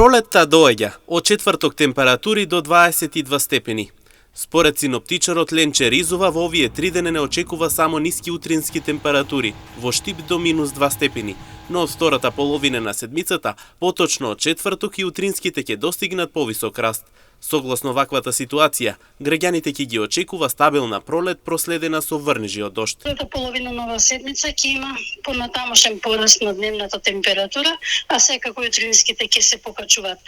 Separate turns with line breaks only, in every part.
Пролетта доаѓа, од четврток температури до 22 степени. Според синоптичарот Ленче Ризова, во овие 3 дена не очекува само ниски утрински температури, во Штип до -2 степени, но од втората половина на седмицата, поточно од четврток и утринските ќе достигнат повисок раст. Согласно ваквата ситуација, граѓаните ќе ги очекува стабилна пролет проследена со врнежи од дожд.
Втората половина на оваа седмица ќе има понатамошен пораст на дневната температура, а секако и утринските ќе се покачуваат.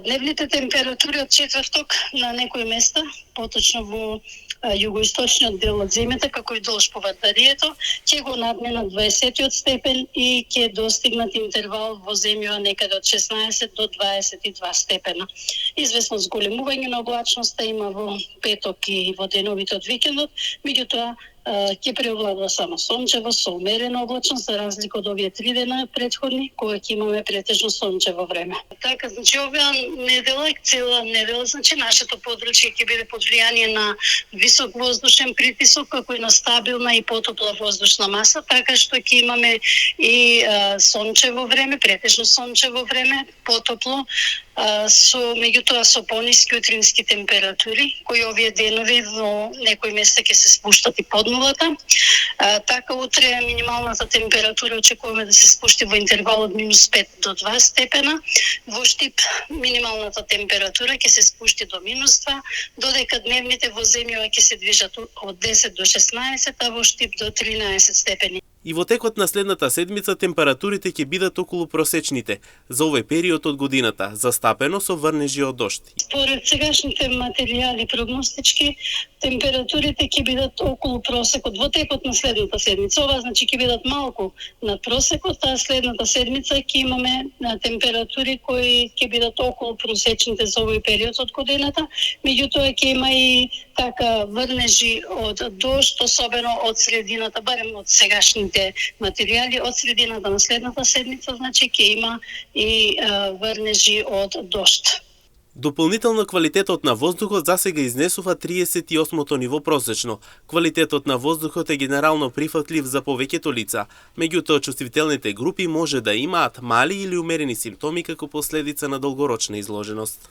Дневните температури од четврток на некои места, поточно во југоисточниот дел од земјата, како и долж по Вардарието, ќе го надминат 20 степен и ќе достигнат интервал во земја некаде од 16 до 22 степена. Известно зголемување на облачноста има во петок и во деновите од викендот, меѓутоа ќе преовладува само сончево со умерена облачност, за разлика од овие 3 дена претходни, кога ќе имаме претежно сончево време. Така, значи оваа недела, цела недела, значи нашето подручје ќе биде под влијание на висок воздушен притисок, како и на стабилна и потопла воздушна маса, така што ќе имаме и сончево време, претежно сончево време, потопло, меѓутоа со пониски утрински температури, кои овие денови во некои места ќе се спуштат и под нулата. Така утре минималната температура очекуваме да се спушти во интервал од -5 до 2 степена. Во Штип минималната температура ќе се спушти до -2, додека дневните во земјава ќе се движат од 10 до 16, а во Штип до 13 степени.
И во текот на следната седмица температурите ќе бидат околу просечните за овој период од годината, застапено со врнежи од дожд.
Според сегашните материјали прогностички, температурите ќе бидат околу просекот во текот на следната седмица. Ова значи ќе бидат малку над просекот, а следната седмица ќе имаме температури кои ќе бидат околу просечните за овој период од годината. Меѓутоа ќе има и така врнежи од дожд, особено од средината, барем од сегашните материјали, од средината на следната седмица, значи ќе има и врнежи од дожд.
Дополнително квалитетот на воздухот засега изнесува 38-то ниво просечно. Квалитетот на воздухот е генерално прифатлив за повеќето лица, меѓутоа чувствителните групи може да имаат мали или умерени симптоми како последица на долгорочна изложеност.